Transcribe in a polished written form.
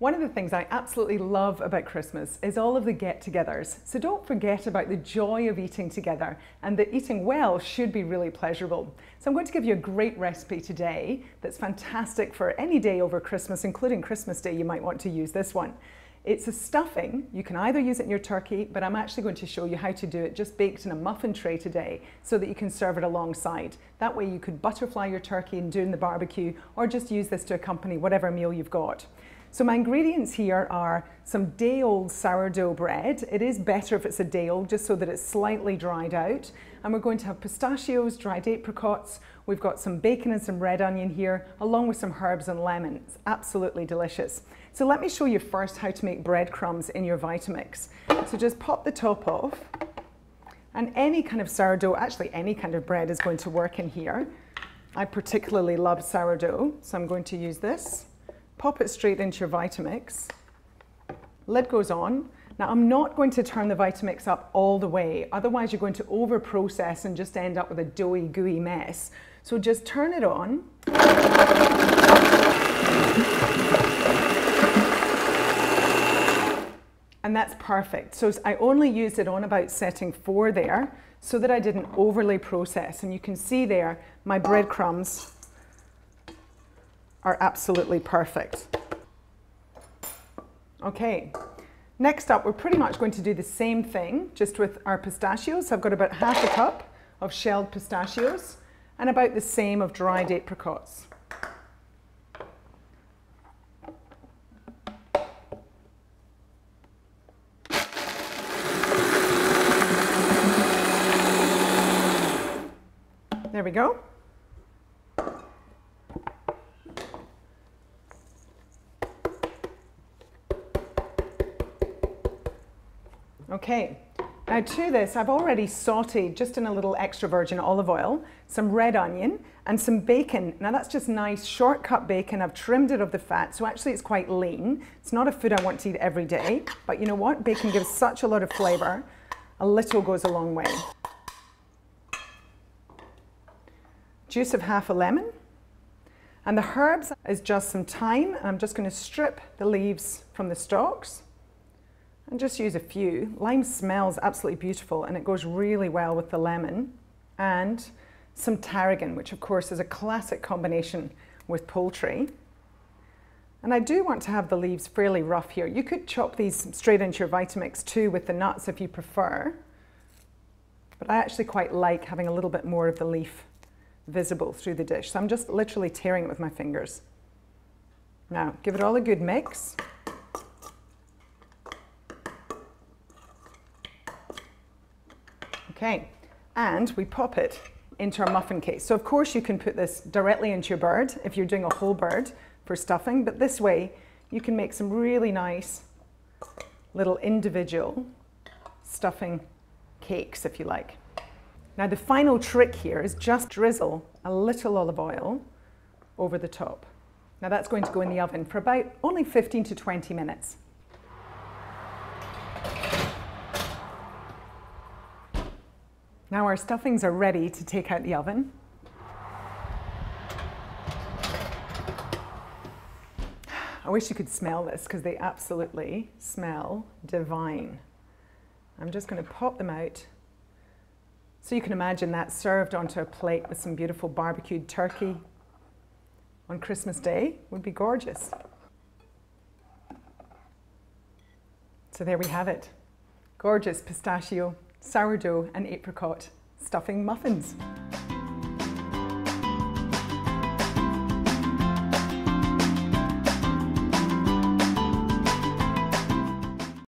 One of the things I absolutely love about Christmas is all of the get-togethers. So don't forget about the joy of eating together, and that eating well should be really pleasurable. So I'm going to give you a great recipe today that's fantastic for any day over Christmas, including Christmas Day. You might want to use this one. It's a stuffing. You can either use it in your turkey, but I'm actually going to show you how to do it just baked in a muffin tray today so that you can serve it alongside. That way you could butterfly your turkey and do it in the barbecue, or just use this to accompany whatever meal you've got. So my ingredients here are some day-old sourdough bread. It is better if it's a day-old, just so that it's slightly dried out. And we're going to have pistachios, dried apricots. We've got some bacon and some red onion here, along with some herbs and lemon. It's absolutely delicious. So let me show you first how to make breadcrumbs in your Vitamix. So just pop the top off, and any kind of sourdough, actually any kind of bread is going to work in here. I particularly love sourdough, so I'm going to use this. Pop it straight into your Vitamix. Lid goes on. Now I'm not going to turn the Vitamix up all the way, otherwise you're going to over process and just end up with a doughy, gooey mess. So just turn it on. And that's perfect. So I only used it on about setting 4 there, so that I didn't overly process. And you can see there, my breadcrumbs are absolutely perfect. Okay, next up, we're pretty much going to do the same thing, just with our pistachios. I've got about half a cup of shelled pistachios and about the same of dried apricots. There we go. Okay, now to this I've already sauteed, just in a little extra virgin olive oil, some red onion and some bacon. Now that's just nice shortcut bacon. I've trimmed it of the fat, so actually it's quite lean. It's not a food I want to eat every day, but you know what? Bacon gives such a lot of flavour. A little goes a long way. Juice of half a lemon. And the herbs is just some thyme, and I'm just going to strip the leaves from the stalks. And just use a few. Lime smells absolutely beautiful, and it goes really well with the lemon. And some tarragon, which of course is a classic combination with poultry. And I do want to have the leaves fairly rough here. You could chop these straight into your Vitamix too with the nuts if you prefer. But I actually quite like having a little bit more of the leaf visible through the dish. So I'm just literally tearing it with my fingers. Now, give it all a good mix. Okay, and we pop it into our muffin case. So of course you can put this directly into your bird if you're doing a whole bird for stuffing, but this way you can make some really nice little individual stuffing cakes if you like. Now the final trick here is just drizzle a little olive oil over the top. Now that's going to go in the oven for about only 15 to 20 minutes. Now our stuffings are ready to take out the oven. I wish you could smell this, because they absolutely smell divine. I'm just going to pop them out. So you can imagine that served onto a plate with some beautiful barbecued turkey on Christmas Day would be gorgeous. So there we have it. Gorgeous pistachio, sourdough and apricot stuffing muffins.